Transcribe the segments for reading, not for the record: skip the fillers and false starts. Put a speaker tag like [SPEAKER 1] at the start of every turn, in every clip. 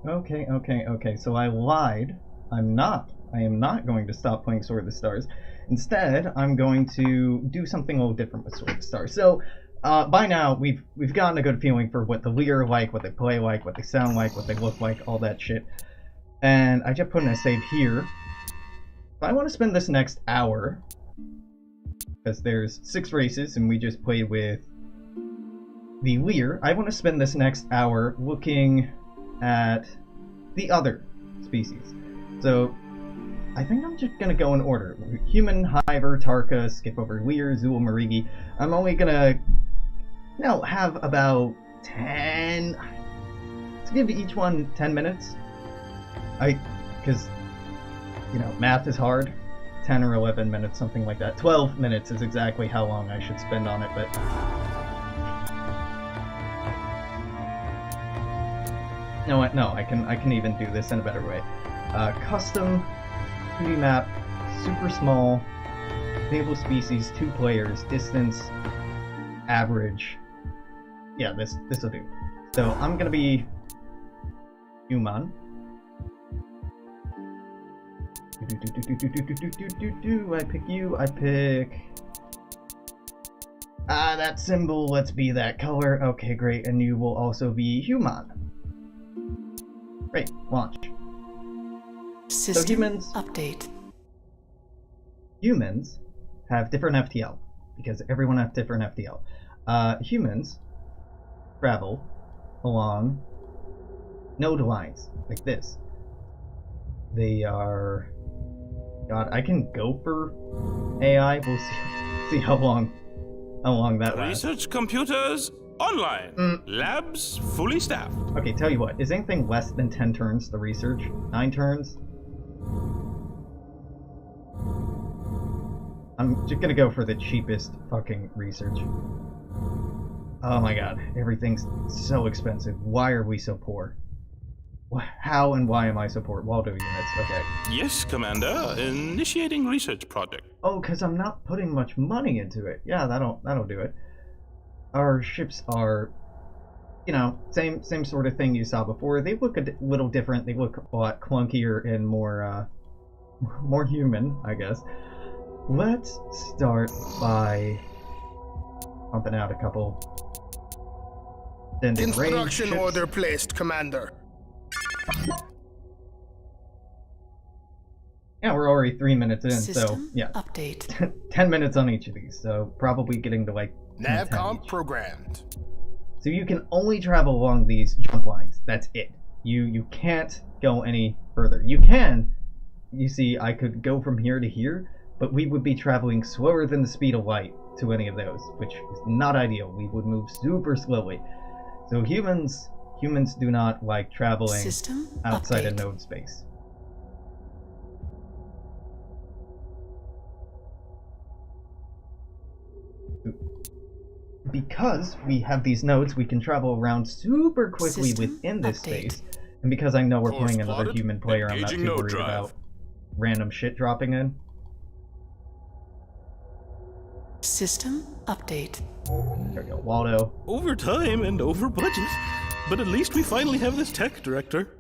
[SPEAKER 1] Okay. So I lied. I'm not. I am not going to stop playing Sword of the Stars. Instead, I'm going to do something a little different with Sword of the Stars. So, by now, we've gotten a good feeling for what the Leer are like, what they play like, what they sound like, what they look like, all that shit. And I just put in a save here. If I want to spend this next hour, because there's 6 races and we just played with the Leer, I want to spend this next hour looking at the other species. So, I think I'm just gonna go in order. Human, Hiver, Tarka, skip over Leer, Zool, Marigi. I'm only gonna, have about 10... Let's give each one 10 minutes. Because, math is hard. 10 or 11 minutes, something like that. 12 minutes is exactly how long I should spend on it, but... No, I can even do this in a better way. Custom 2D map, super small, stable species, 2 players, distance, average. Yeah, this will do. So I'm gonna be human. I pick you. I pick. That symbol. Let's be that color. Okay, great. And you will also be human. Great. Launch.
[SPEAKER 2] System
[SPEAKER 1] so humans
[SPEAKER 2] update.
[SPEAKER 1] Humans have different FTL because everyone has different FTL. Humans travel along node lines like this. They are. God, I can go for AI. We'll see how long that lasts.
[SPEAKER 3] Research computers online. Labs fully staffed.
[SPEAKER 1] Okay, tell you what. Is anything less than 10 turns the research? 9 turns? I'm just gonna go for the cheapest fucking research. Oh my god, everything's so expensive. Why are we so poor? How and why am I so poor? Waldo units, okay.
[SPEAKER 3] Yes, Commander. Initiating research project.
[SPEAKER 1] Oh, because I'm not putting much money into it. Yeah, that'll do it. Our ships are, same sort of thing you saw before. They look a little different. They look a lot clunkier and more human, I guess. Let's start by pumping out a couple.
[SPEAKER 4] Instruction order placed, Commander.
[SPEAKER 1] Yeah, we're already 3 minutes in,
[SPEAKER 2] System
[SPEAKER 1] so yeah.
[SPEAKER 2] Update.
[SPEAKER 1] 10 minutes on each of these, so probably getting to like
[SPEAKER 4] Navcom programmed.
[SPEAKER 1] So you can only travel along these jump lines. That's it. You can't go any further. You can. You see, I could go from here to here, but we would be traveling slower than the speed of light to any of those, which is not ideal. We would move super slowly. So humans do not like traveling
[SPEAKER 2] System
[SPEAKER 1] outside
[SPEAKER 2] update.
[SPEAKER 1] of node space. Because we have these nodes, we can travel around super quickly
[SPEAKER 2] System
[SPEAKER 1] within this
[SPEAKER 2] update.
[SPEAKER 1] space. And because I know we're
[SPEAKER 3] Course
[SPEAKER 1] playing another
[SPEAKER 3] plotted.
[SPEAKER 1] human player, I'm not
[SPEAKER 3] Engaging
[SPEAKER 1] too
[SPEAKER 3] node
[SPEAKER 1] worried
[SPEAKER 3] drive.
[SPEAKER 1] about random shit dropping in.
[SPEAKER 2] System update.
[SPEAKER 1] There we go, Waldo.
[SPEAKER 3] Over time and over budget. But at least we finally have this tech director.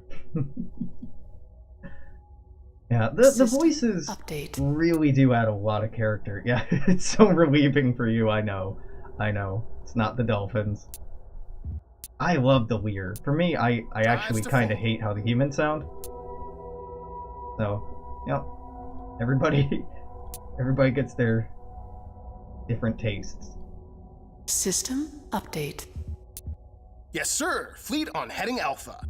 [SPEAKER 1] Yeah, the
[SPEAKER 2] System
[SPEAKER 1] voices
[SPEAKER 2] update.
[SPEAKER 1] really do add a lot of character. Yeah, it's so relieving for you, I know. It's not the dolphins. I love the Leer. For me, I actually kind of hate how the humans sound. So, yep. Everybody gets their different tastes.
[SPEAKER 2] System update.
[SPEAKER 4] Yes, sir. Fleet on heading Alpha.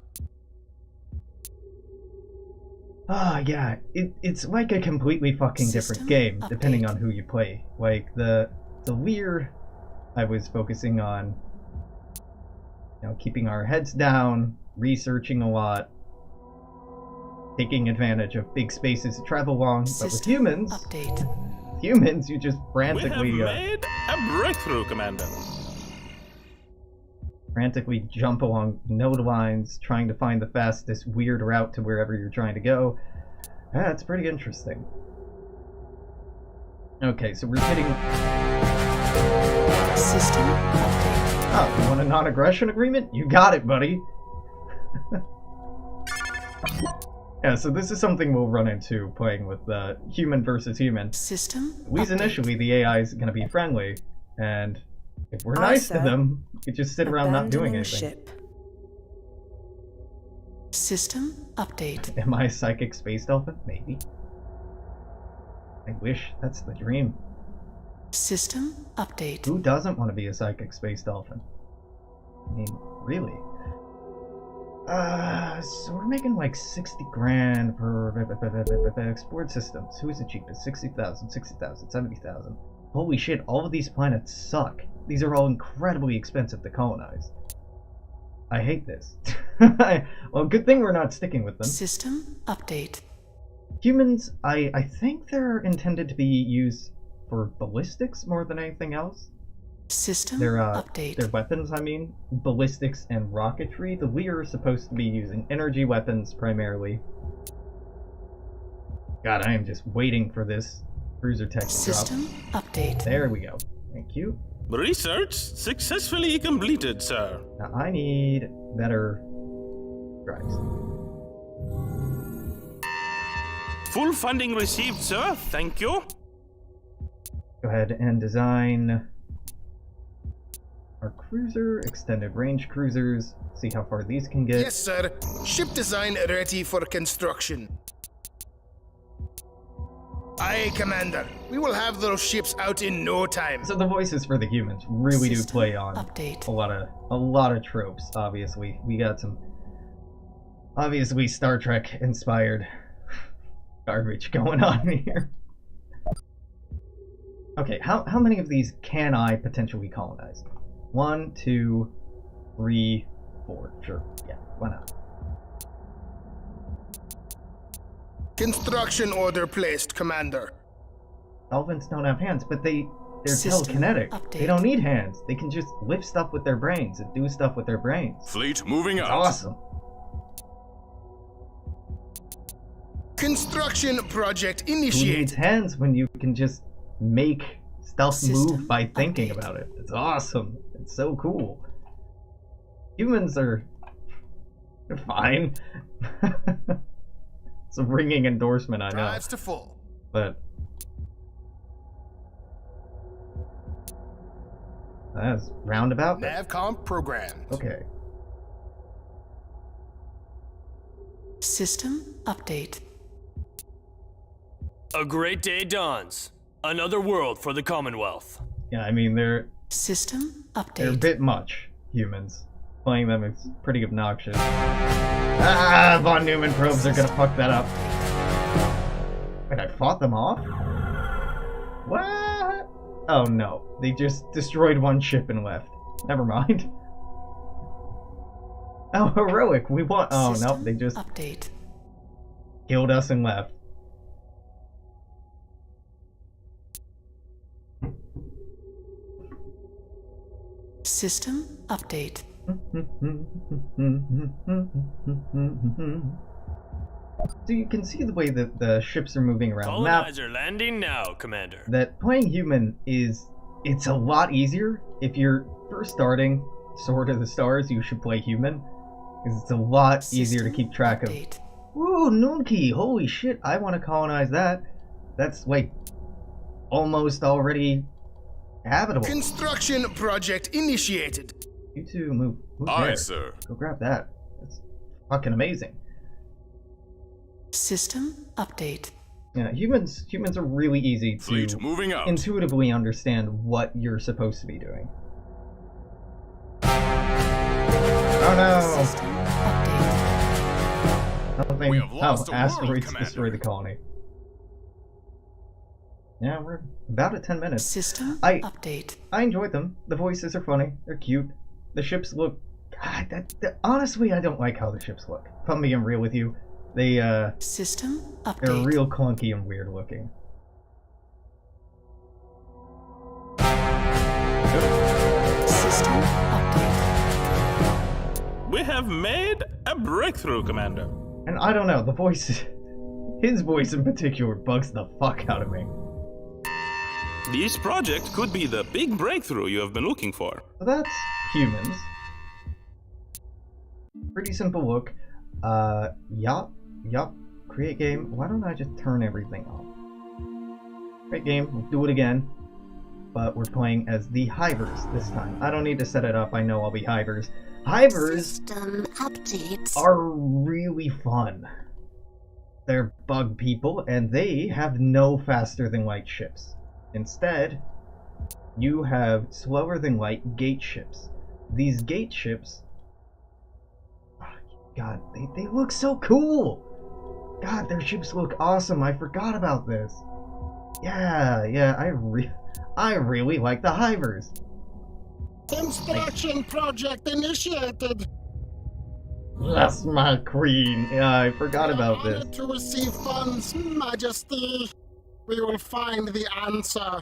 [SPEAKER 1] Yeah, it's like a completely fucking
[SPEAKER 2] System
[SPEAKER 1] different game, depending
[SPEAKER 2] update.
[SPEAKER 1] on who you play. Like, the Leer, I was focusing on, keeping our heads down, researching a lot, taking advantage of big spaces to travel along. But with
[SPEAKER 2] System
[SPEAKER 1] humans,
[SPEAKER 2] update.
[SPEAKER 1] you just
[SPEAKER 3] We have
[SPEAKER 1] frantically,
[SPEAKER 3] made a breakthrough, Commander.
[SPEAKER 1] frantically jump along node lines, trying to find the fastest weird route to wherever you're trying to go. That's pretty interesting. Okay, so we're hitting...
[SPEAKER 2] System update.
[SPEAKER 1] Oh, you want a non-aggression agreement? You got it, buddy. Yeah, so this is something we'll run into playing with human versus human.
[SPEAKER 2] System
[SPEAKER 1] At least
[SPEAKER 2] update.
[SPEAKER 1] initially, the AI is going to be friendly, and if we're nice to
[SPEAKER 5] sir.
[SPEAKER 1] them, we could just sit around not doing
[SPEAKER 5] Abandoning
[SPEAKER 1] anything.
[SPEAKER 5] ship.
[SPEAKER 2] System update.
[SPEAKER 1] Am I a psychic space dolphin? Maybe. I wish that's the dream.
[SPEAKER 2] System update.
[SPEAKER 1] Who doesn't want to be a psychic space dolphin? I mean, really? So we're making like 60 grand per export systems. Who's the cheapest? 60,000, 60,000, 70,000. Holy shit, all of these planets suck. These are all incredibly expensive to colonize. I hate this. Well, good thing we're not sticking with them.
[SPEAKER 2] System update.
[SPEAKER 1] Humans, I think they're intended to be used for ballistics more than anything else.
[SPEAKER 2] System
[SPEAKER 1] Their
[SPEAKER 2] update.
[SPEAKER 1] weapons, I mean, ballistics and rocketry. The Lear are supposed to be using energy weapons primarily. God, I am just waiting for this cruiser tech to drop.
[SPEAKER 2] System update.
[SPEAKER 1] There we go. Thank you.
[SPEAKER 3] Research successfully completed, sir.
[SPEAKER 1] Now I need better drives.
[SPEAKER 3] Full funding received, sir. Thank you.
[SPEAKER 1] Go ahead and design our cruiser, extended range cruisers. See how far these can get.
[SPEAKER 4] Yes, sir. Ship design ready for construction. Aye, Commander. We will have those ships out in no time.
[SPEAKER 1] So the voices for the humans really do
[SPEAKER 2] System
[SPEAKER 1] play on
[SPEAKER 2] update.
[SPEAKER 1] a lot of tropes. Obviously, we got some obviously Star Trek inspired garbage going on here. Okay, how many of these can I potentially colonize? 1, 2, 3, 4. Sure, yeah, why not?
[SPEAKER 4] Construction order placed, Commander.
[SPEAKER 1] Dolphins don't have hands, but they're
[SPEAKER 2] System
[SPEAKER 1] telekinetic.
[SPEAKER 2] update.
[SPEAKER 1] They don't need hands. They can just lift stuff with their brains and do stuff with their brains.
[SPEAKER 6] Fleet moving
[SPEAKER 1] It's
[SPEAKER 6] out.
[SPEAKER 1] awesome.
[SPEAKER 4] Construction project
[SPEAKER 1] Who needs
[SPEAKER 4] initiated.
[SPEAKER 1] hands when you can just make stuff
[SPEAKER 2] System
[SPEAKER 1] move by thinking
[SPEAKER 2] update.
[SPEAKER 1] about it? It's awesome. It's so cool. Humans are they're fine. It's a ringing endorsement, I know.
[SPEAKER 4] Drives to full.
[SPEAKER 1] But that's roundabout. but-
[SPEAKER 4] Navcom programmed.
[SPEAKER 1] Okay.
[SPEAKER 2] System update.
[SPEAKER 7] A great day dawns. Another world for the Commonwealth.
[SPEAKER 1] Yeah, I mean they're
[SPEAKER 2] System
[SPEAKER 1] a
[SPEAKER 2] update.
[SPEAKER 1] bit much, humans. Playing them is pretty obnoxious. Ah, Von Neumann probes are gonna fuck that up. Wait, I fought them off? What? Oh no, they just destroyed one ship and left. Never mind. Oh, heroic, we won. Oh no,
[SPEAKER 2] System
[SPEAKER 1] they just
[SPEAKER 2] update.
[SPEAKER 1] killed us and left.
[SPEAKER 2] System update.
[SPEAKER 1] So you can see the way that the ships are moving around the map.
[SPEAKER 7] Colonizer landing now, Commander.
[SPEAKER 1] That playing human it's a lot easier. If you're first starting Sword of the Stars, you should play human, because it's a lot easier to
[SPEAKER 2] System
[SPEAKER 1] keep track of.
[SPEAKER 2] update.
[SPEAKER 1] Ooh, Noonkey, holy shit, I want to colonize that. That's like almost already habitable.
[SPEAKER 4] Construction project initiated.
[SPEAKER 1] You two move
[SPEAKER 6] Aye,
[SPEAKER 1] there.
[SPEAKER 6] sir.
[SPEAKER 1] Go grab that. That's fucking amazing.
[SPEAKER 2] System update.
[SPEAKER 1] Yeah, humans are really easy to
[SPEAKER 6] Fleet moving out.
[SPEAKER 1] intuitively understand what you're supposed to be doing. Oh no!
[SPEAKER 2] System update.
[SPEAKER 1] Nothing.
[SPEAKER 6] We have lost a world,
[SPEAKER 1] Asteroids
[SPEAKER 6] Commander.
[SPEAKER 1] destroy the colony. Yeah, we're about at 10 minutes.
[SPEAKER 2] System
[SPEAKER 1] I-
[SPEAKER 2] update.
[SPEAKER 1] I enjoyed them. The voices are funny. They're cute. The ships look. God, honestly, I don't like how the ships look. If I'm being real with you, they're
[SPEAKER 2] System update.
[SPEAKER 1] real clunky and weird looking.
[SPEAKER 2] System update.
[SPEAKER 3] We have made a breakthrough, Commander.
[SPEAKER 1] And I don't know, the voice, his voice in particular, bugs the fuck out of me.
[SPEAKER 3] This project could be the big breakthrough you have been looking for.
[SPEAKER 1] So that's humans. Pretty simple look. Yup. Create game. Why don't I just turn everything off? Create game. We'll do it again. But we're playing as the Hivers this time. I don't need to set it up. I know I'll be Hivers. Hivers
[SPEAKER 2] System updates.
[SPEAKER 1] are really fun. They're bug people, and they have no faster than light ships. Instead, you have slower than light gate ships. These gate ships, God, they look so cool. God, their ships look awesome. I forgot about this. Yeah, I really like the Hivers.
[SPEAKER 4] Construction project initiated.
[SPEAKER 1] That's my queen. Yeah, I forgot about
[SPEAKER 4] We are
[SPEAKER 1] this.
[SPEAKER 4] honored to receive funds, Majesty. We will find the answer.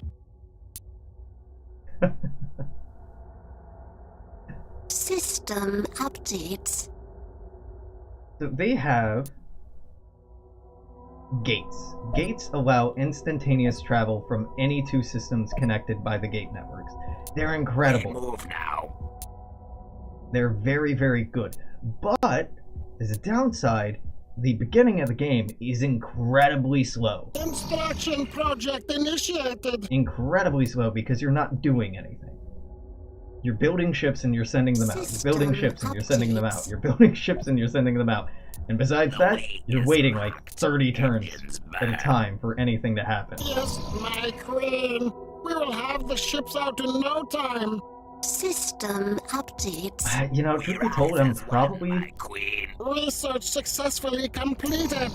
[SPEAKER 2] System updates.
[SPEAKER 1] So they have gates. Gates allow instantaneous travel from any two systems connected by the gate networks. They're incredible.
[SPEAKER 5] Move now.
[SPEAKER 1] They're very, very good. But, as a downside, the beginning of the game is incredibly slow.
[SPEAKER 4] Construction project initiated.
[SPEAKER 1] Incredibly slow because you're not doing anything. You're building ships and you're sending them out. You're building ships and you're sending them out. You're building ships and you're sending them out. And besides that, you're waiting like 30 turns at a time for anything to happen.
[SPEAKER 4] Yes, my queen. We will have the ships out in no time.
[SPEAKER 2] System updates.
[SPEAKER 1] You know, truth be told, I'm probably
[SPEAKER 5] My queen.
[SPEAKER 4] Research successfully completed.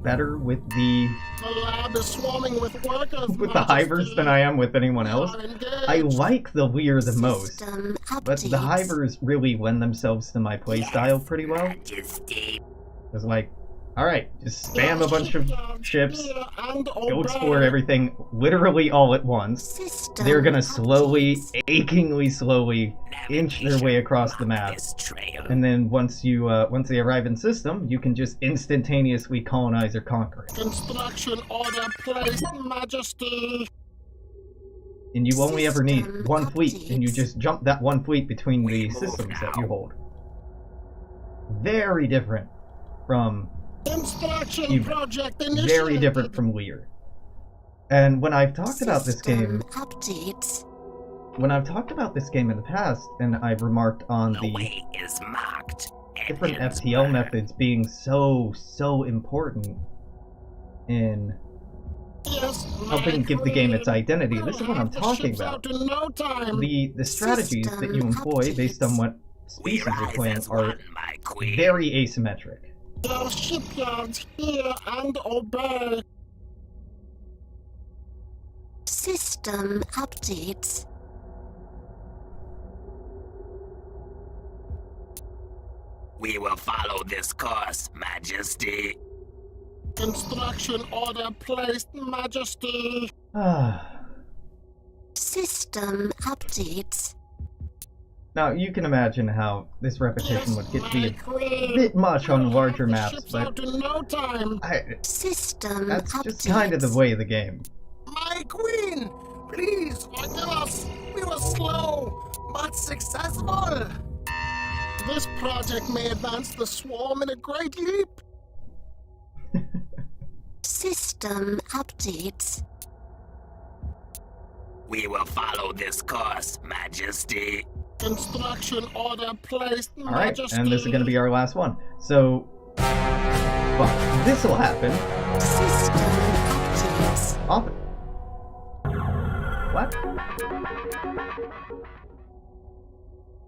[SPEAKER 1] better with the
[SPEAKER 4] The lab is swarming with workers.
[SPEAKER 1] Hivers than I am with anyone else.
[SPEAKER 4] We are engaged.
[SPEAKER 1] I like the Lear the most,
[SPEAKER 2] System
[SPEAKER 1] but the
[SPEAKER 2] updates.
[SPEAKER 1] Hivers really lend themselves to my playstyle pretty well.
[SPEAKER 5] Majesty.
[SPEAKER 1] It's like, alright, just spam a bunch of ships,
[SPEAKER 4] Hear and
[SPEAKER 1] go
[SPEAKER 4] obey.
[SPEAKER 1] explore everything literally all at once.
[SPEAKER 2] System
[SPEAKER 1] They're gonna slowly,
[SPEAKER 2] updates.
[SPEAKER 1] achingly slowly inch their way across the map.
[SPEAKER 5] This trail.
[SPEAKER 1] And then once they arrive in system, you can just instantaneously colonize or conquer it.
[SPEAKER 4] Construction order placed, Majesty.
[SPEAKER 1] And you only ever need
[SPEAKER 2] System
[SPEAKER 1] one fleet, and you
[SPEAKER 2] updates.
[SPEAKER 1] just jump that one fleet between
[SPEAKER 5] We
[SPEAKER 1] the
[SPEAKER 5] move
[SPEAKER 1] systems that
[SPEAKER 5] now.
[SPEAKER 1] you hold. Very different from
[SPEAKER 4] Construction
[SPEAKER 1] You-
[SPEAKER 4] project initiated.
[SPEAKER 1] very different from Lear. And when I've talked about this game,
[SPEAKER 2] System updates.
[SPEAKER 1] when I've talked about this game in the past, and I've remarked on
[SPEAKER 5] The
[SPEAKER 1] the
[SPEAKER 5] way is marked.
[SPEAKER 1] different
[SPEAKER 5] Engines
[SPEAKER 1] FTL
[SPEAKER 5] burn.
[SPEAKER 1] methods being so important in
[SPEAKER 4] Yes,
[SPEAKER 1] helping
[SPEAKER 4] my
[SPEAKER 1] give the game its
[SPEAKER 4] queen.
[SPEAKER 1] identity.
[SPEAKER 4] We
[SPEAKER 1] This is
[SPEAKER 4] will
[SPEAKER 1] what I'm
[SPEAKER 4] have the
[SPEAKER 1] talking
[SPEAKER 4] ships
[SPEAKER 1] about.
[SPEAKER 4] out in no time.
[SPEAKER 1] The strategies that you
[SPEAKER 2] System
[SPEAKER 1] employ based on what
[SPEAKER 5] We
[SPEAKER 1] species you're
[SPEAKER 5] rise
[SPEAKER 1] playing
[SPEAKER 5] as
[SPEAKER 1] are
[SPEAKER 5] one, my queen.
[SPEAKER 1] very asymmetric.
[SPEAKER 4] Our shipyards hear and obey.
[SPEAKER 2] System updates.
[SPEAKER 5] We will follow this course, Majesty.
[SPEAKER 4] Construction order placed, Majesty.
[SPEAKER 2] System updates.
[SPEAKER 1] Now, you can imagine how this repetition would get to be
[SPEAKER 4] my
[SPEAKER 1] a
[SPEAKER 4] queen.
[SPEAKER 1] bit much on
[SPEAKER 4] We'll have
[SPEAKER 1] larger
[SPEAKER 4] the
[SPEAKER 1] maps,
[SPEAKER 4] ships
[SPEAKER 1] but
[SPEAKER 4] out in no time.
[SPEAKER 2] System
[SPEAKER 1] that's
[SPEAKER 2] updates.
[SPEAKER 1] just kind of the way of the game.
[SPEAKER 4] My queen, please forgive us. We were slow, but successful. This project may advance the swarm in a great leap.
[SPEAKER 2] System updates.
[SPEAKER 5] We will follow this course, Majesty.
[SPEAKER 4] Construction order placed,
[SPEAKER 1] Alright,
[SPEAKER 4] Majesty.
[SPEAKER 1] and this is going to be our last one. So, well, this will happen.
[SPEAKER 2] System updates.
[SPEAKER 1] Off. What?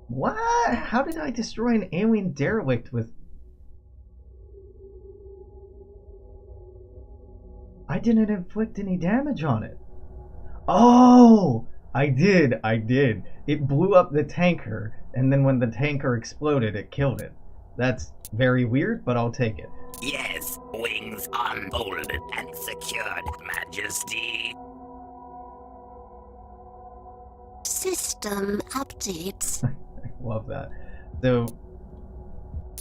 [SPEAKER 1] What? How did I destroy an alien derelict with... I didn't inflict any damage on it. Oh! I did. It blew up the tanker, and then when the tanker exploded, it killed it. That's very weird, but I'll take it.
[SPEAKER 5] Yes, wings unfolded and secured, Majesty.
[SPEAKER 2] System updates.
[SPEAKER 1] I love that. So,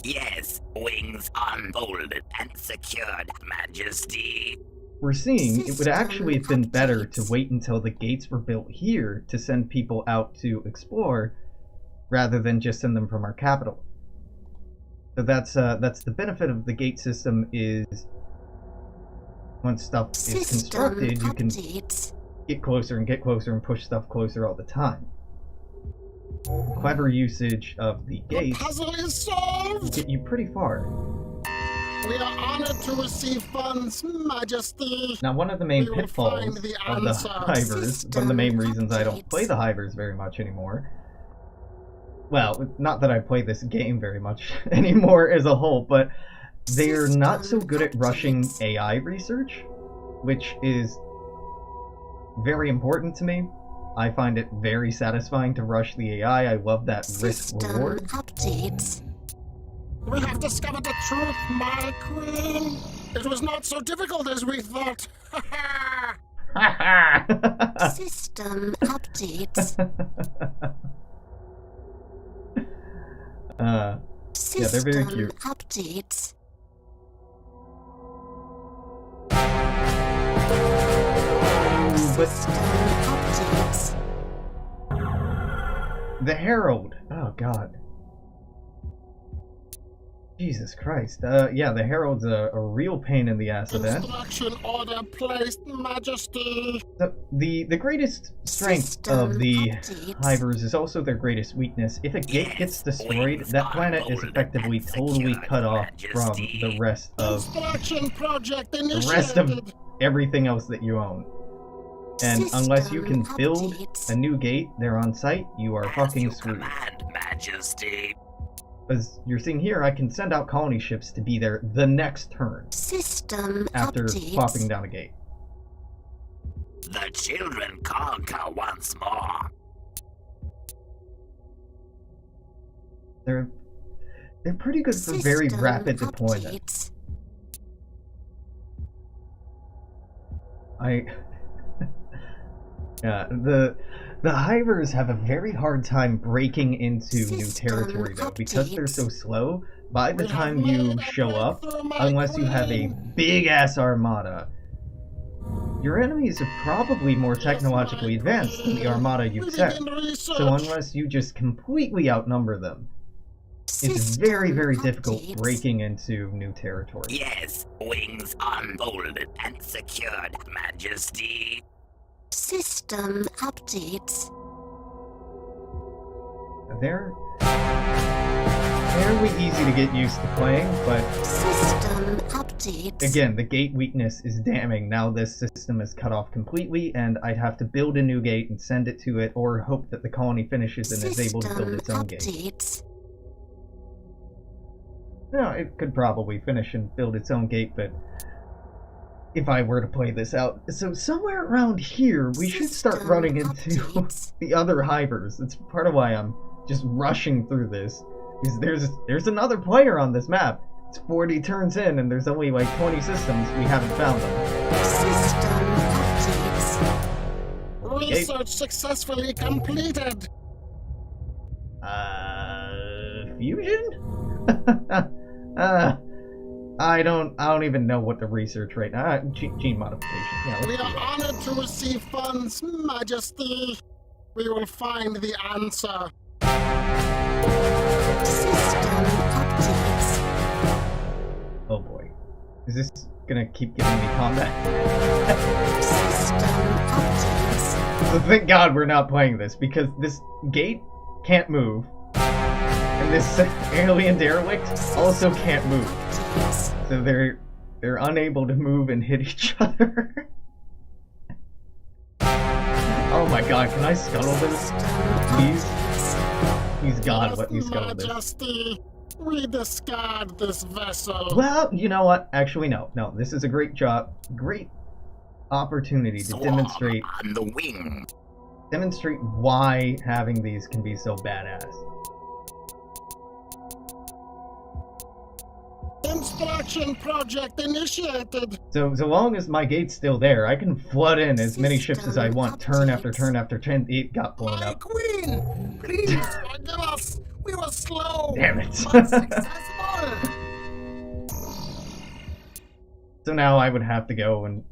[SPEAKER 5] Yes, wings unfolded and secured, Majesty.
[SPEAKER 1] we're seeing it would
[SPEAKER 2] System
[SPEAKER 1] actually have been better to
[SPEAKER 2] updates.
[SPEAKER 1] wait until the gates were built here to send people out to explore rather than just send them from our capital. So that's the benefit of the gate system is once stuff is
[SPEAKER 2] System
[SPEAKER 1] constructed, you can
[SPEAKER 2] updates.
[SPEAKER 1] get closer and push stuff closer all the time. Clever usage of the
[SPEAKER 4] The
[SPEAKER 1] gates
[SPEAKER 4] puzzle is
[SPEAKER 1] will
[SPEAKER 4] solved!
[SPEAKER 1] get you pretty far.
[SPEAKER 4] We are honored to receive funds, Majesty.
[SPEAKER 1] Now, one of the main
[SPEAKER 4] We will
[SPEAKER 1] pitfalls
[SPEAKER 4] find the
[SPEAKER 1] of the
[SPEAKER 4] answer.
[SPEAKER 1] Hivers, one of the main reasons I don't
[SPEAKER 2] System
[SPEAKER 1] play the Hivers very much anymore, well, not that I play this game very much anymore as a whole, but they're not so good at rushing AI research, which is very important to me. I find it very satisfying to rush the AI. I love that risk
[SPEAKER 2] System
[SPEAKER 1] reward.
[SPEAKER 2] updates.
[SPEAKER 4] We have discovered the truth, my queen. It was not so difficult as we thought.
[SPEAKER 2] System updates.
[SPEAKER 1] Yeah, they're very
[SPEAKER 2] System
[SPEAKER 1] cute.
[SPEAKER 2] updates.
[SPEAKER 1] But
[SPEAKER 2] System updates.
[SPEAKER 1] the Herald. Oh God. Jesus Christ. Yeah, the Herald's a real pain in the ass of that.
[SPEAKER 4] Instruction order placed, Majesty.
[SPEAKER 1] The greatest strength of the Hivers is also their greatest weakness. If a gate gets destroyed, that planet is effectively totally cut off from the rest of
[SPEAKER 4] Instruction project
[SPEAKER 1] the
[SPEAKER 4] initiated.
[SPEAKER 1] rest of everything else that you own. And unless you can build a new gate there on site, you are fucking screwed.
[SPEAKER 5] Command, Majesty.
[SPEAKER 1] As you're seeing here, I can send out colony ships to be there the next turn
[SPEAKER 2] System
[SPEAKER 1] after
[SPEAKER 2] updates.
[SPEAKER 1] popping down a gate.
[SPEAKER 5] The children conquer once more.
[SPEAKER 1] They're pretty good for very
[SPEAKER 2] System
[SPEAKER 1] rapid deployment.
[SPEAKER 2] updates.
[SPEAKER 1] Yeah, the Hivers have a very hard time breaking into new
[SPEAKER 2] System
[SPEAKER 1] territory though, because they're so
[SPEAKER 2] updates.
[SPEAKER 1] slow. By the
[SPEAKER 4] We have
[SPEAKER 1] time you
[SPEAKER 4] made a
[SPEAKER 1] show up,
[SPEAKER 4] breakthrough, my
[SPEAKER 1] unless you have a
[SPEAKER 4] queen.
[SPEAKER 1] big ass armada, your enemies are probably more technologically advanced than the armada
[SPEAKER 4] We
[SPEAKER 1] you've set.
[SPEAKER 4] begin research.
[SPEAKER 1] So unless you just completely outnumber them, it's
[SPEAKER 2] System
[SPEAKER 1] very, very difficult
[SPEAKER 2] updates.
[SPEAKER 1] breaking into new territory.
[SPEAKER 5] Yes, wings unfolded and secured, Majesty.
[SPEAKER 2] System updates.
[SPEAKER 1] They're fairly easy to get used to playing, but
[SPEAKER 2] System updates.
[SPEAKER 1] again, the gate weakness is damning. Now this system is cut off completely, and I'd have to build a new gate and send it to it, or hope that the colony finishes and is able to build its own gate.
[SPEAKER 2] updates.
[SPEAKER 1] No, it could probably finish and build its own gate, but if I were to play this out, so somewhere around here, we should start
[SPEAKER 2] System
[SPEAKER 1] running into
[SPEAKER 2] updates.
[SPEAKER 1] the other Hivers. That's part of why I'm just rushing through this. Is there's another player on this map. It's 40 turns in, and there's only like 20 systems. We haven't found them.
[SPEAKER 2] System updates.
[SPEAKER 4] Research successfully completed.
[SPEAKER 1] Fusion? I don't even know what to research right now. Gene modification. Yeah, let's
[SPEAKER 4] We
[SPEAKER 1] do
[SPEAKER 4] are
[SPEAKER 1] that.
[SPEAKER 4] honored to receive funds, Majesty. We will find the answer.
[SPEAKER 2] System updates.
[SPEAKER 1] Oh boy. Is this gonna keep giving me combat?
[SPEAKER 2] System updates.
[SPEAKER 1] So thank God we're not playing this, because this gate can't move. And this alien derelict also can't move.
[SPEAKER 2] Updates.
[SPEAKER 1] So they're unable to move and hit each other. Oh my God, can I scuttle this?
[SPEAKER 2] System
[SPEAKER 1] Please?
[SPEAKER 2] updates.
[SPEAKER 1] Please God,
[SPEAKER 4] Yes,
[SPEAKER 1] let me scuttle this.
[SPEAKER 4] Majesty, we discard this vessel.
[SPEAKER 1] Well, you know what? Actually, no. No, this is a great job. Great opportunity to
[SPEAKER 5] Swarm
[SPEAKER 1] demonstrate
[SPEAKER 5] on the wing.
[SPEAKER 1] why having these can be so badass.
[SPEAKER 4] Instruction project initiated.
[SPEAKER 1] So long as my gate's still there, I can flood in as many ships as I want, turn after turn after turn. It got blown
[SPEAKER 4] My
[SPEAKER 1] up.
[SPEAKER 4] queen, please forgive us. We were slow.
[SPEAKER 1] Damn it.
[SPEAKER 4] But successful.
[SPEAKER 1] So now I would have to go and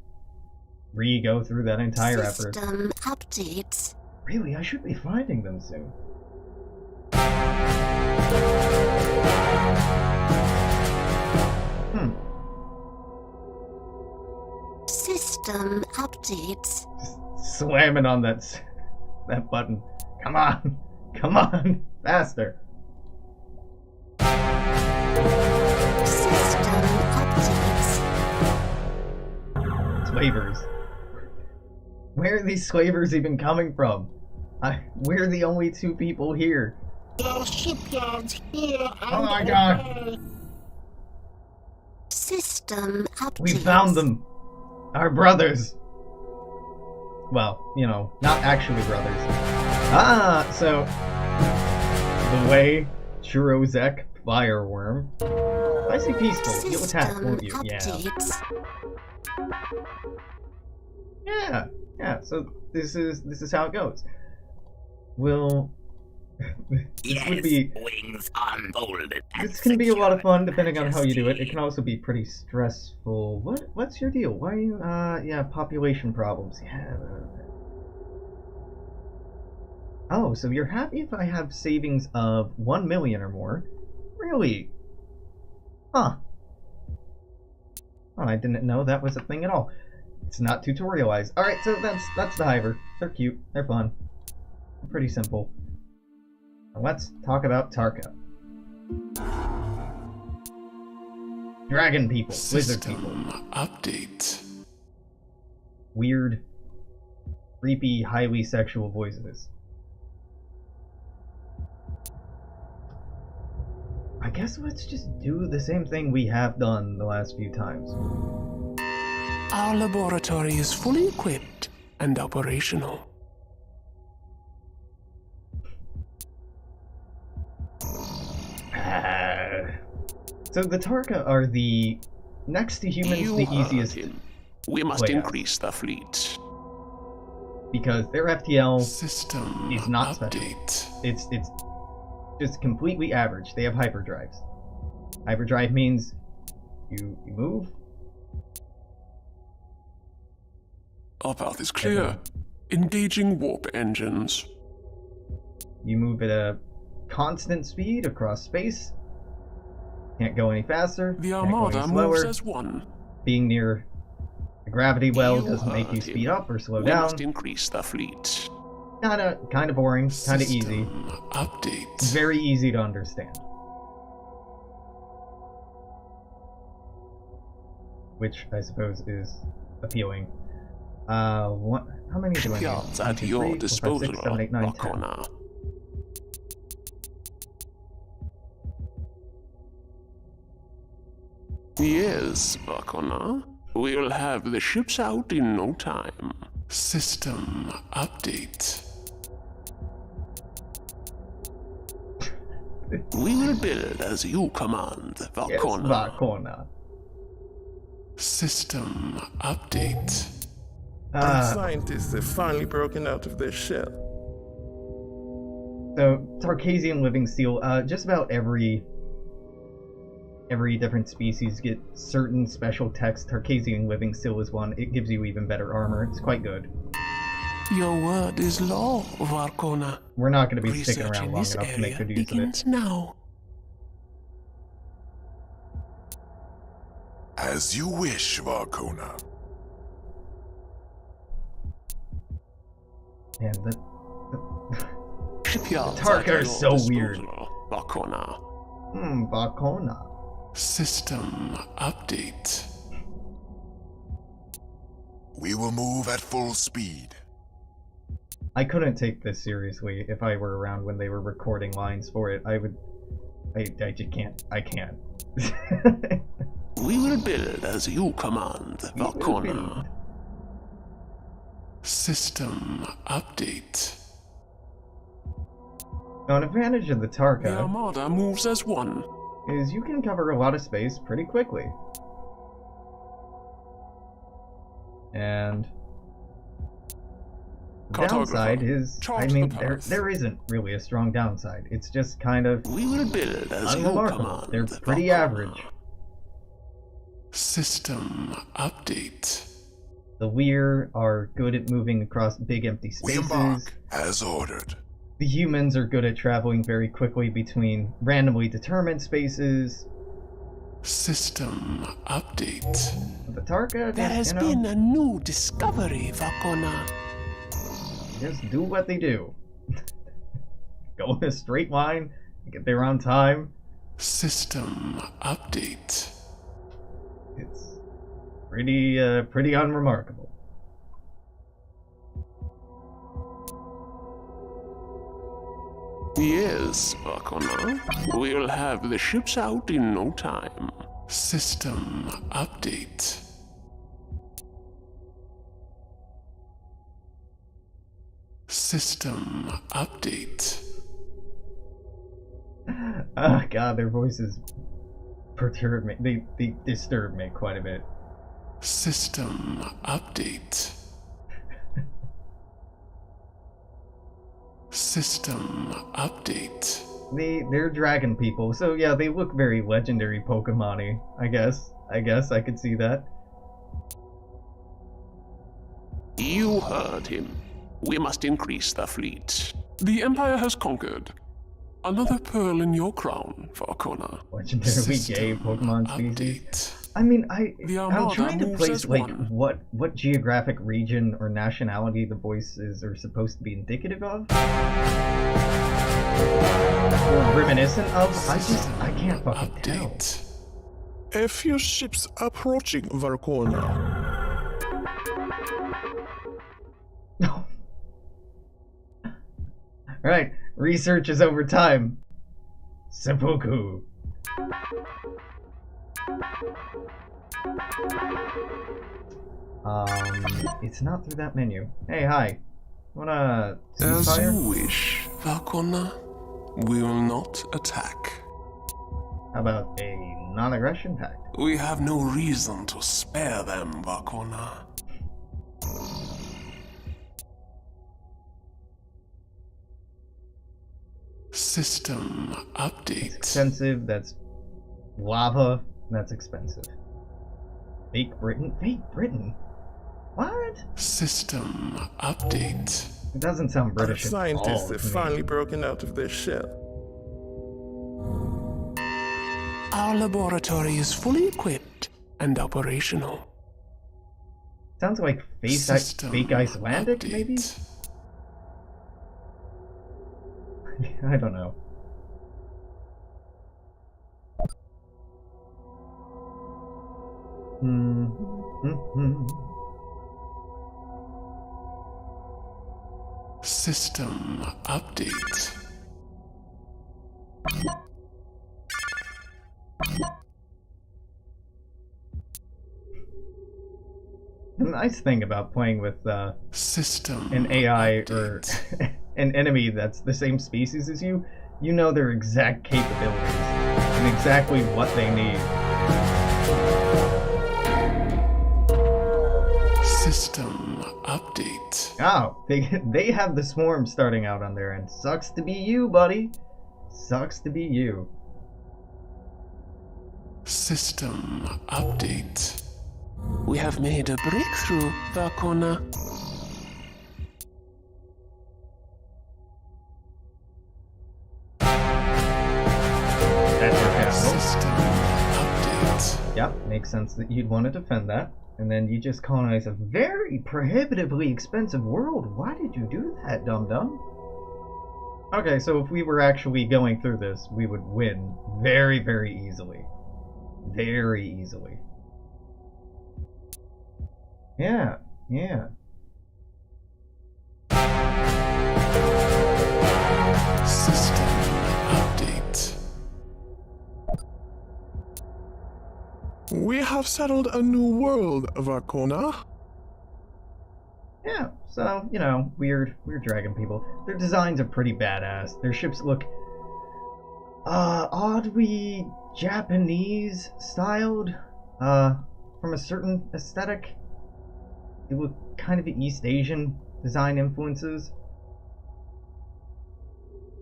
[SPEAKER 1] re-go through that entire effort.
[SPEAKER 2] System updates.
[SPEAKER 1] Really, I should be finding them soon.
[SPEAKER 2] System updates.
[SPEAKER 1] Just slamming on that button. Come on. Come on. Faster.
[SPEAKER 2] System updates.
[SPEAKER 1] Slavers. Where are these slavers even coming from? We're the only two people here.
[SPEAKER 4] Our shipyard's here.
[SPEAKER 1] Oh my god.
[SPEAKER 2] System updates.
[SPEAKER 1] We found them. Our brothers. Well, you know, not actually brothers. Ah, so the way Chirozek Fireworm. I say peaceful. You'll attack,
[SPEAKER 2] System
[SPEAKER 1] won't you?
[SPEAKER 2] updates.
[SPEAKER 1] Yeah. Yeah. So this is how it goes. This
[SPEAKER 5] Yes,
[SPEAKER 1] would be.
[SPEAKER 5] wings unfolded. and
[SPEAKER 1] This can be a lot of
[SPEAKER 5] secured,
[SPEAKER 1] fun depending on how you do it. It
[SPEAKER 5] Majesty.
[SPEAKER 1] can also be pretty stressful. What's your deal? Why are you yeah, population problems. Yeah. Oh, so you're happy if I have savings of 1 million or more? Really? Huh. Oh, I didn't know that was a thing at all. It's not tutorialized. Alright, so that's the Hiver. They're cute. They're fun. They're pretty simple. Now let's talk about Tarka. Dragon people, lizard people.
[SPEAKER 6] Update.
[SPEAKER 1] Weird, creepy, highly sexual voices. I guess let's just do the same thing we have done the last few times.
[SPEAKER 6] Our laboratory is fully equipped and operational.
[SPEAKER 1] So the Tarka are the next to humans,
[SPEAKER 6] You
[SPEAKER 1] the
[SPEAKER 6] heard
[SPEAKER 1] easiest
[SPEAKER 6] him. We must
[SPEAKER 1] way out.
[SPEAKER 6] increase the fleet.
[SPEAKER 1] because their FTL
[SPEAKER 6] System
[SPEAKER 1] is not special.
[SPEAKER 6] update.
[SPEAKER 1] It's just completely average. They have hyperdrives. Hyperdrive means you move.
[SPEAKER 6] Our path is clear. Engaging warp engines.
[SPEAKER 1] You move at a constant speed across space. Can't go any faster.
[SPEAKER 6] The
[SPEAKER 1] can't go
[SPEAKER 6] Armada
[SPEAKER 1] any
[SPEAKER 6] moves
[SPEAKER 1] slower.
[SPEAKER 6] as one.
[SPEAKER 1] Being near a gravity well
[SPEAKER 6] You
[SPEAKER 1] doesn't make you
[SPEAKER 6] heard
[SPEAKER 1] speed
[SPEAKER 6] him.
[SPEAKER 1] up or slow
[SPEAKER 6] We
[SPEAKER 1] down.
[SPEAKER 6] must increase the fleet.
[SPEAKER 1] Kinda boring, kinda easy.
[SPEAKER 6] System update.
[SPEAKER 1] Very easy to understand. Which I suppose is appealing. What? How many do I need?
[SPEAKER 6] Shipyards
[SPEAKER 1] 1,
[SPEAKER 6] at
[SPEAKER 1] 2,
[SPEAKER 6] your
[SPEAKER 1] 3, 4, 5, 6,
[SPEAKER 6] disposal,
[SPEAKER 1] 7, 8, 9, 10.
[SPEAKER 6] Vakona. Yes, Vakona. We'll have the ships out in no time. System update. We will build as you command,
[SPEAKER 1] Yes,
[SPEAKER 6] Vakona.
[SPEAKER 1] Vakona.
[SPEAKER 6] System update.
[SPEAKER 8] Scientists have finally broken out of their shell.
[SPEAKER 1] So Tarkasian living steel, just about every different species get certain special text. Tarkasian living steel is one. It gives you even better armor. It's quite good.
[SPEAKER 6] Your word is law, Vakona.
[SPEAKER 1] We're not going to be sticking
[SPEAKER 6] Research
[SPEAKER 1] around
[SPEAKER 6] in
[SPEAKER 1] long
[SPEAKER 6] this
[SPEAKER 1] enough to make
[SPEAKER 6] area
[SPEAKER 1] good use of it.
[SPEAKER 6] begins now.
[SPEAKER 9] As you wish, Varkona.
[SPEAKER 1] Man,
[SPEAKER 6] Shipyards
[SPEAKER 1] Tarka
[SPEAKER 6] at your
[SPEAKER 1] are so weird.
[SPEAKER 6] disposal, Vakona.
[SPEAKER 1] Vakona.
[SPEAKER 6] System update.
[SPEAKER 9] We will move at full speed.
[SPEAKER 1] I couldn't take this seriously if I were around when they were recording lines for it. I just can't. I can't.
[SPEAKER 6] We will build as you command, Vakona. System update.
[SPEAKER 1] Now, an advantage of the
[SPEAKER 6] The
[SPEAKER 1] Tarka
[SPEAKER 6] Armada moves as one.
[SPEAKER 1] is you can cover a lot of space pretty quickly. And the
[SPEAKER 6] Cartographer,
[SPEAKER 1] downside is,
[SPEAKER 6] chart
[SPEAKER 1] I mean,
[SPEAKER 6] the
[SPEAKER 1] there,
[SPEAKER 6] path.
[SPEAKER 1] there isn't really a strong downside. It's just kind of
[SPEAKER 6] We will build as you
[SPEAKER 1] unremarkable.
[SPEAKER 6] command.
[SPEAKER 1] They're pretty
[SPEAKER 6] Vakona.
[SPEAKER 1] average.
[SPEAKER 6] System update.
[SPEAKER 1] The Weir are good at moving across big empty
[SPEAKER 9] We
[SPEAKER 1] spaces.
[SPEAKER 9] embark as ordered.
[SPEAKER 1] The humans are good at traveling very quickly between randomly determined spaces.
[SPEAKER 6] System update.
[SPEAKER 1] The Tarka,
[SPEAKER 6] There has been a new discovery, Vakona.
[SPEAKER 1] just do what they do. Go in a straight line, get there on time.
[SPEAKER 6] System update.
[SPEAKER 1] It's pretty unremarkable.
[SPEAKER 6] Yes, Vakona. We'll have the ships out in no time. System update. System update.
[SPEAKER 1] Oh god, their voices perturb me. They disturb me quite a bit.
[SPEAKER 6] System update. System update.
[SPEAKER 1] They're dragon people, so yeah, they look very legendary Pokemon-y, I guess. I could see that.
[SPEAKER 6] You heard him. We must increase the fleet. The Empire has conquered. Another pearl in your crown, Vakona.
[SPEAKER 1] Legendarily gay Pokemon species.
[SPEAKER 6] Update.
[SPEAKER 1] I mean,
[SPEAKER 6] The
[SPEAKER 1] I'm
[SPEAKER 6] Armada
[SPEAKER 1] trying to
[SPEAKER 6] moves
[SPEAKER 1] place
[SPEAKER 6] as
[SPEAKER 1] like
[SPEAKER 6] one.
[SPEAKER 1] what geographic region or nationality the voices are supposed to be indicative of, or reminiscent of. I can't fucking tell.
[SPEAKER 6] Update.
[SPEAKER 8] A few ships approaching Varkona.
[SPEAKER 1] No. Right, research is over time. Seppuku. It's not through that menu. Hey, hi. Wanna
[SPEAKER 6] As
[SPEAKER 1] ceasefire?
[SPEAKER 6] you wish, Vakona. We will not attack.
[SPEAKER 1] How about a non-aggression pact?
[SPEAKER 6] We have no reason to spare them, Vakona. System update.
[SPEAKER 1] Expensive, that's lava, that's expensive. Fake Britain? Fake Britain? What?
[SPEAKER 6] System update.
[SPEAKER 1] It doesn't sound
[SPEAKER 8] Our
[SPEAKER 1] British at all.
[SPEAKER 8] scientists
[SPEAKER 1] to
[SPEAKER 8] have
[SPEAKER 1] me.
[SPEAKER 8] finally broken out of their shell.
[SPEAKER 6] Our laboratory is fully equipped and operational.
[SPEAKER 1] Sounds like
[SPEAKER 6] System
[SPEAKER 1] fake Icelandic, maybe?
[SPEAKER 6] update.
[SPEAKER 1] I don't know.
[SPEAKER 6] System update.
[SPEAKER 1] The nice thing about playing with
[SPEAKER 6] System
[SPEAKER 1] an AI or
[SPEAKER 6] update.
[SPEAKER 1] an enemy that's the same species as you, you know their exact capabilities and exactly what they need.
[SPEAKER 6] System update.
[SPEAKER 1] Oh, they have the swarm starting out on their end. Sucks to be you, buddy. Sucks to be you.
[SPEAKER 6] System update. We have made a breakthrough, Vakona.
[SPEAKER 1] That's your capital.
[SPEAKER 6] System update.
[SPEAKER 1] Yep, makes sense that you'd want to defend that. And then you just colonize a very prohibitively expensive world. Why did you do that, dum-dum? Okay, so if we were actually going through this, we would win very, very easily. Very easily. Yeah, yeah.
[SPEAKER 6] System update.
[SPEAKER 8] We have settled a new world, Varkona.
[SPEAKER 1] Yeah, so, you know, weird dragon people. Their designs are pretty badass. Their ships look oddly Japanese styled, from a certain aesthetic. They look kind of East Asian design influences.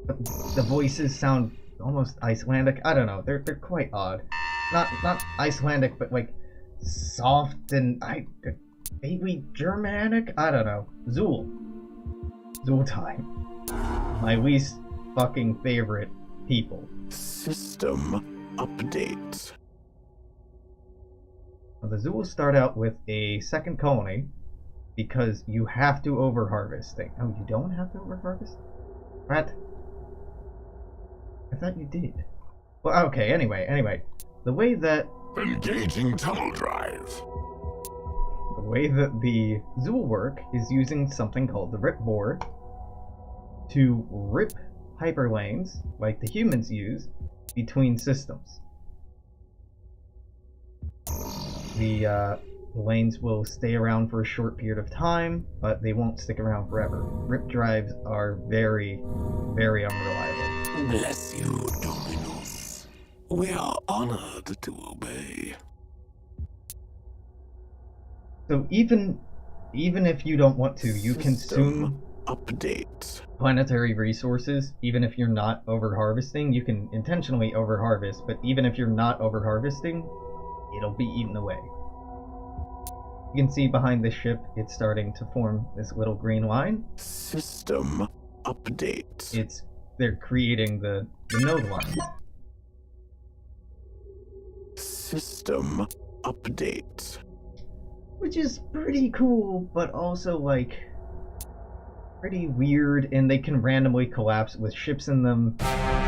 [SPEAKER 1] But the voices sound almost Icelandic. I don't know. They're quite odd. Not Icelandic, but like soft and vaguely Germanic. I don't know. Zool time. My least fucking favorite people.
[SPEAKER 8] System update.
[SPEAKER 1] Now, the zoo will start out with a second colony because you have to over-harvest things. Oh, you don't have to over-harvest? What? I thought you did. Well, okay, anyway. The way that...
[SPEAKER 9] Engaging tunnel drive.
[SPEAKER 1] The way that the zoo will work is using something called the rip board to rip hyperlanes, like the humans use, between systems. The lanes will stay around for a short period of time, but they won't stick around forever. Rip drives are very, very unreliable.
[SPEAKER 6] Bless you, Dominus. We are honored to obey.
[SPEAKER 1] So even if you don't want to, you consume
[SPEAKER 6] update
[SPEAKER 1] planetary resources. Even if you're not over-harvesting, you can intentionally over-harvest, but even if you're not over-harvesting, it'll be eaten away. You can see behind this ship, it's starting to form this little green line.
[SPEAKER 6] System update.
[SPEAKER 1] They're creating the node line.
[SPEAKER 6] System update.
[SPEAKER 1] Which is pretty cool, but also, like, pretty weird, and they can randomly collapse with ships in them. Fucking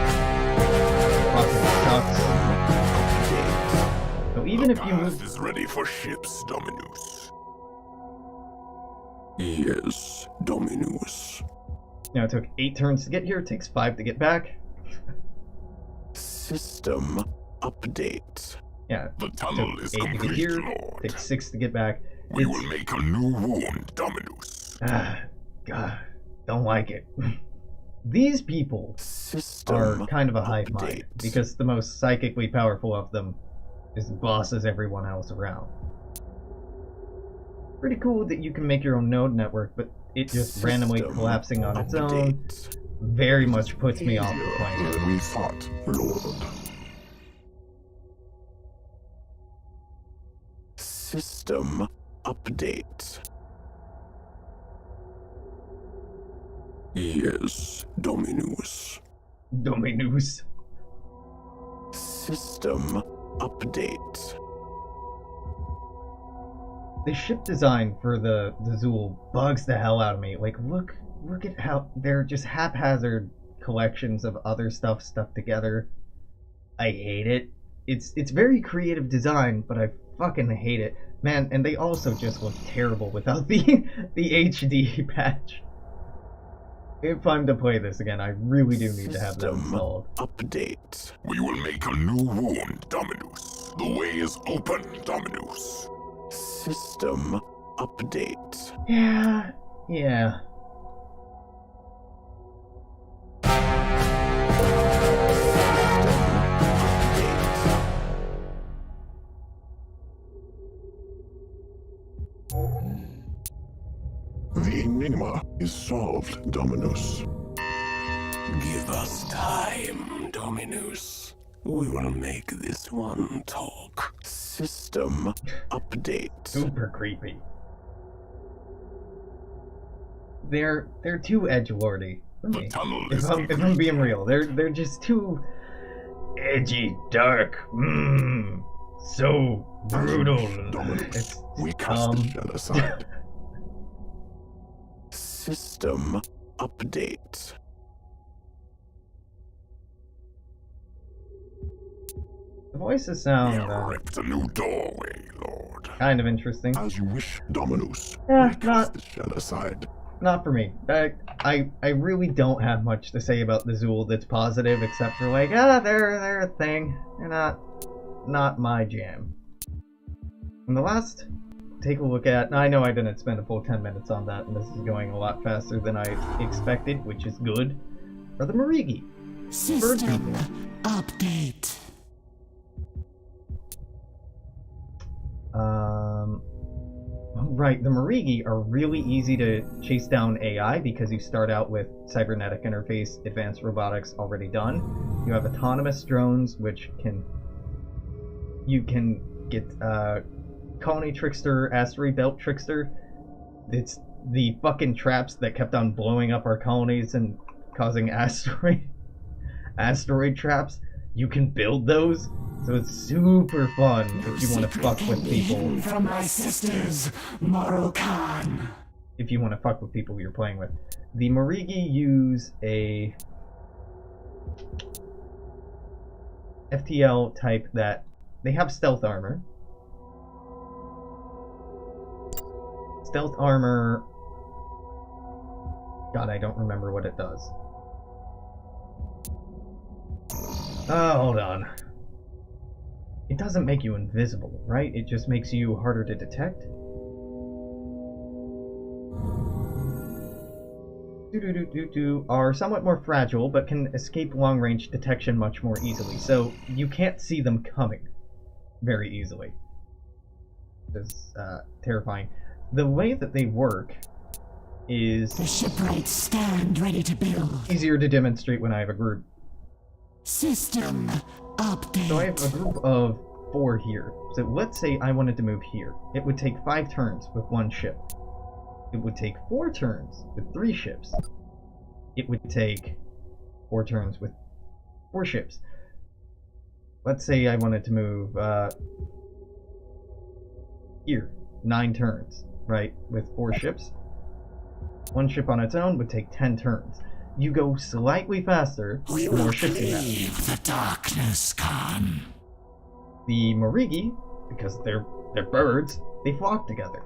[SPEAKER 1] sucks. So even if you move...
[SPEAKER 9] is ready for ships, Dominus.
[SPEAKER 6] Yes, Dominus.
[SPEAKER 1] Now, it took 8 turns to get here, it takes 5 to get back.
[SPEAKER 6] System update.
[SPEAKER 1] Yeah,
[SPEAKER 9] The tunnel is
[SPEAKER 1] 8 to get
[SPEAKER 9] complete,
[SPEAKER 1] here,
[SPEAKER 9] Lord.
[SPEAKER 1] takes 6 to get back.
[SPEAKER 9] We will make a new wound, Dominus.
[SPEAKER 1] God, don't like it. These people are kind of a hive mind, because the most psychically powerful of them is bosses everyone else around. Pretty cool that you can make your own node network, but it just randomly collapsing on its own very much puts me off the plane.
[SPEAKER 9] Than we thought, Lord.
[SPEAKER 6] System update. Yes, Dominus.
[SPEAKER 1] Dominus.
[SPEAKER 6] System update.
[SPEAKER 1] The ship design for the Zool bugs the hell out of me. Like, look at how they're just haphazard collections of other stuff stuck together. I hate it. It's very creative design, but I fucking hate it. Man, and they also just look terrible without the HD patch. If I'm to play this again, I really do need to have that installed.
[SPEAKER 6] Update.
[SPEAKER 9] We will make a new wound, Dominus. The way is open, Dominus.
[SPEAKER 6] System update.
[SPEAKER 1] Yeah.
[SPEAKER 9] The enigma is solved, Dominus.
[SPEAKER 6] Give us time, Dominus. We will make this one talk. System update.
[SPEAKER 1] Super creepy. They're too edgelordy for me. If I'm being real, they're just too edgy, dark. So brutal.
[SPEAKER 9] Dominus, we cast the shell aside.
[SPEAKER 6] System update.
[SPEAKER 1] The voices sound
[SPEAKER 9] ripped a new doorway, Lord.
[SPEAKER 1] kind of interesting.
[SPEAKER 9] As you wish, Dominus.
[SPEAKER 1] Yeah,
[SPEAKER 9] we cast the shell aside.
[SPEAKER 1] Not for me. I really don't have much to say about the Zool that's positive, except for like, they're a thing. They're not my jam. And the last, take a look at, I know I didn't spend a full 10 minutes on that, and this is going a lot faster than I expected, which is good, are the Marigi.
[SPEAKER 2] System update.
[SPEAKER 1] Right, the Marigi are really easy to chase down AI because you start out with cybernetic interface, advanced robotics already done. You have autonomous drones, which you can get Colony Trickster, Asteroid Belt Trickster. It's the fucking traps that kept on blowing up our colonies and causing asteroid traps. You can build those So it's super fun if you want to fuck with people.
[SPEAKER 2] From my sisters, Moro-Khan.
[SPEAKER 1] If you want to fuck with people you're playing with. The Marigi use a FTL type that they have stealth armor. Stealth armor... God, I don't remember what it does. Oh, hold on. It doesn't make you invisible, right? It just makes you harder to detect? Are somewhat more fragile, but can escape long-range detection much more easily. So you can't see them coming very easily. It's terrifying. The way that they work is...
[SPEAKER 2] The shipwrights stand ready to build.
[SPEAKER 1] Easier to demonstrate when I have a group.
[SPEAKER 2] System update.
[SPEAKER 1] So I have a group of 4 here. So let's say I wanted to move here. It would take 5 turns with 1 ship. It would take 4 turns with 3 ships. It would take 4 turns with 4 ships. Let's say I wanted to move here. 9 turns, right? With 4 ships. 1 ship on its own would take 10 turns. You go slightly faster, the more ships you have.
[SPEAKER 2] The darkness, Khan.
[SPEAKER 1] The Marigi, because they're birds, they flock together.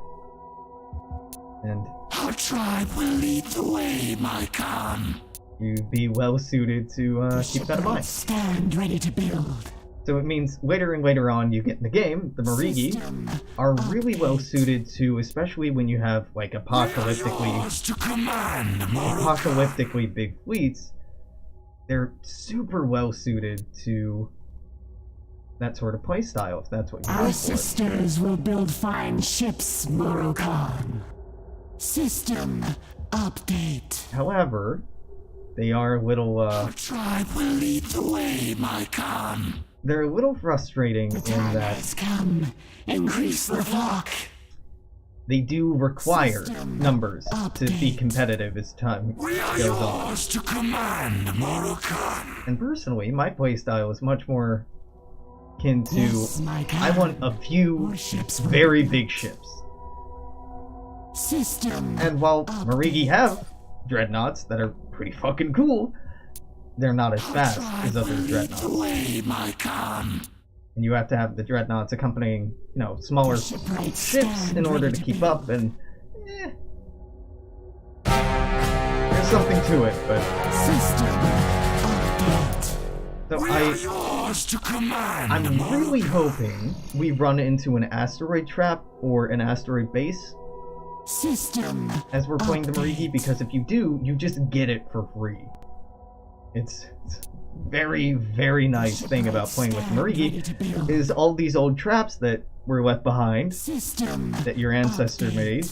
[SPEAKER 1] And
[SPEAKER 2] our tribe will lead the way, my Khan.
[SPEAKER 1] You'd be well suited to keep that in mind.
[SPEAKER 2] Stand ready to build.
[SPEAKER 1] So it means later and later on you get in the game, the Marigi are really well suited to, especially when you have like apocalyptically big fleets, they're super well suited to that sort of playstyle, if that's what you go for.
[SPEAKER 2] Our sisters will build fine ships, Moro-Khan. System update.
[SPEAKER 1] However, they are a little
[SPEAKER 2] Our tribe will lead the way, my Khan.
[SPEAKER 1] They're a little frustrating in that
[SPEAKER 2] increase the flock.
[SPEAKER 1] They do require numbers to be competitive as time goes on.
[SPEAKER 2] To command, Moro-Khan.
[SPEAKER 1] And personally, my playstyle is much more akin to I want a few very big ships. And while Marigi have dreadnoughts that are pretty fucking cool, they're not as fast as other dreadnoughts. And you have to have the dreadnoughts accompanying, you know, smaller ships in order to keep up, and there's something to it, but so I'm really hoping we run into an asteroid trap or an asteroid base as we're playing the Marigi, because if you do, you just get it for free. It's very, very nice thing about playing with Marigi is all these old traps that were left behind, that your ancestor made,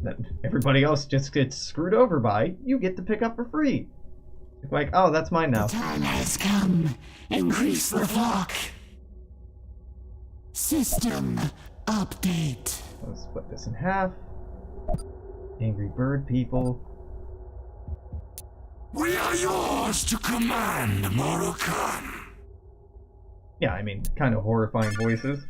[SPEAKER 1] that everybody else just gets screwed over by, you get to pick up for free. Like, oh, that's mine now.
[SPEAKER 2] The time has come. Increase the flock. System update.
[SPEAKER 1] Let's split this in half. Angry bird people.
[SPEAKER 2] We are yours to command, Moro-Khan.
[SPEAKER 1] Yeah, I mean, kind of horrifying voices.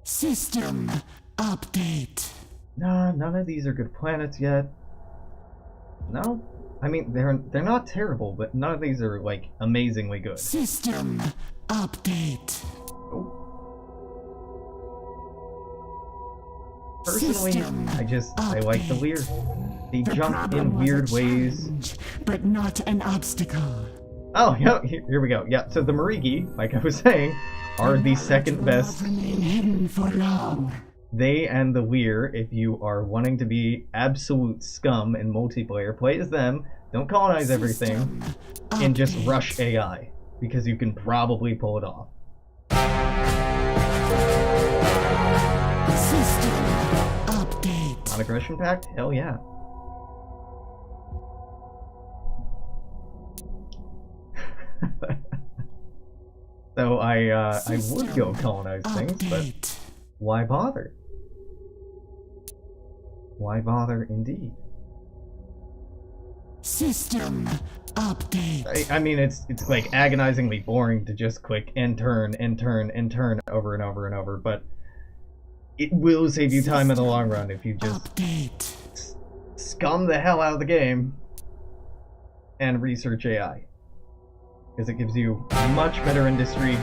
[SPEAKER 2] System update.
[SPEAKER 1] Nah, none of these are good planets yet. No? I mean, they're not terrible, but none of these are, like, amazingly good.
[SPEAKER 2] System update.
[SPEAKER 1] Oh. Personally, I like the Lear. They jump in weird ways.
[SPEAKER 2] But not an obstacle.
[SPEAKER 1] Oh, yeah, here we go. Yeah, so the Marigi, like I was saying, are the second best.
[SPEAKER 2] Remain hidden for long.
[SPEAKER 1] They and the Lear, if you are wanting to be absolute scum in multiplayer, play as them, don't colonize everything, and just rush AI, because you can probably pull it off.
[SPEAKER 2] System update.
[SPEAKER 1] Non-aggression pact? Hell yeah. So I would go colonize things, but why bother? Why bother indeed?
[SPEAKER 2] System update.
[SPEAKER 1] I mean, it's like agonizingly boring to just click and turn and turn and turn over and over and over, but it will save you time in the long run if you just scum the hell out of the game and research AI. Because it gives you much better industry,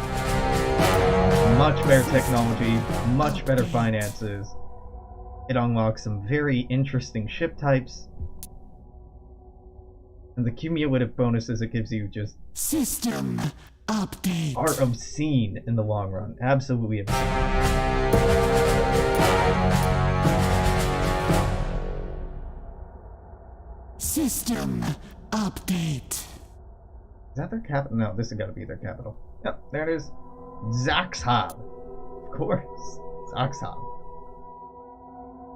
[SPEAKER 1] much better technology, much better finances. It unlocks some very interesting ship types. And the cumulative bonuses it gives you just
[SPEAKER 2] system update
[SPEAKER 1] are obscene in the long run. Absolutely obscene.
[SPEAKER 2] System update.
[SPEAKER 1] Is that their capital? No, this has got to be their capital. Yep, there it is. Zaxhab. Of course. Zaxhab.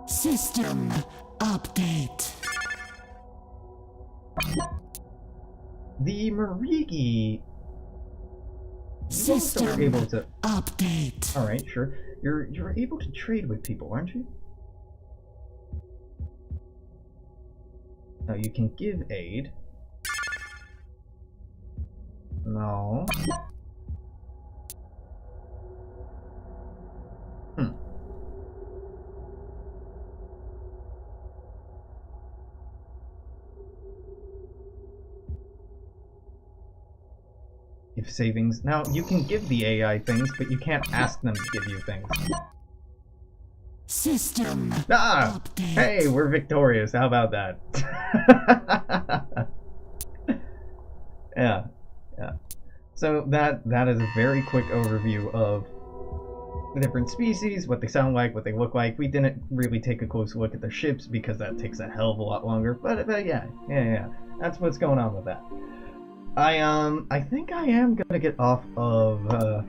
[SPEAKER 2] System update.
[SPEAKER 1] The Marigi
[SPEAKER 2] system
[SPEAKER 1] are able to
[SPEAKER 2] update.
[SPEAKER 1] All right, sure. You're able to trade with people, aren't you? Now you can give aid. No. Give savings. Now, you can give the AI things, but you can't ask them to give you things.
[SPEAKER 2] System
[SPEAKER 1] update. Hey, we're victorious. How about that? Yeah. So that is a very quick overview of the different species, what they sound like, what they look like. We didn't really take a close look at their ships because that takes a hell of a lot longer. But yeah. That's what's going on with that. I think I am gonna get off of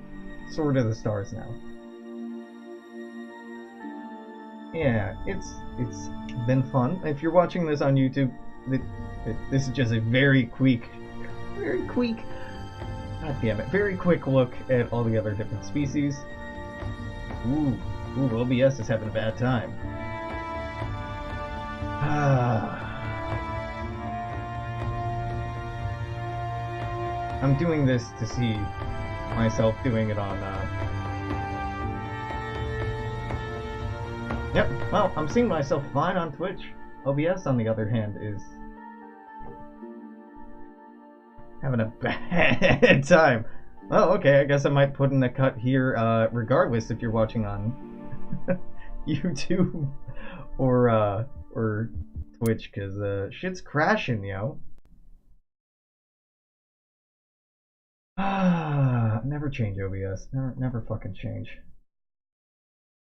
[SPEAKER 1] Sword of the Stars now. Yeah, it's been fun. If you're watching this on YouTube, this is just a very quick, god damn it, very quick look at all the other different species. Ooh, OBS is having a bad time. I'm doing this to see myself doing it on, Yep, well, I'm seeing myself fine on Twitch. OBS, on the other hand, is having a bad time. Oh, okay, I guess I might put in a cut here, regardless if you're watching on YouTube or Twitch, because, shit's crashing, yo. Never change OBS. Never fucking change.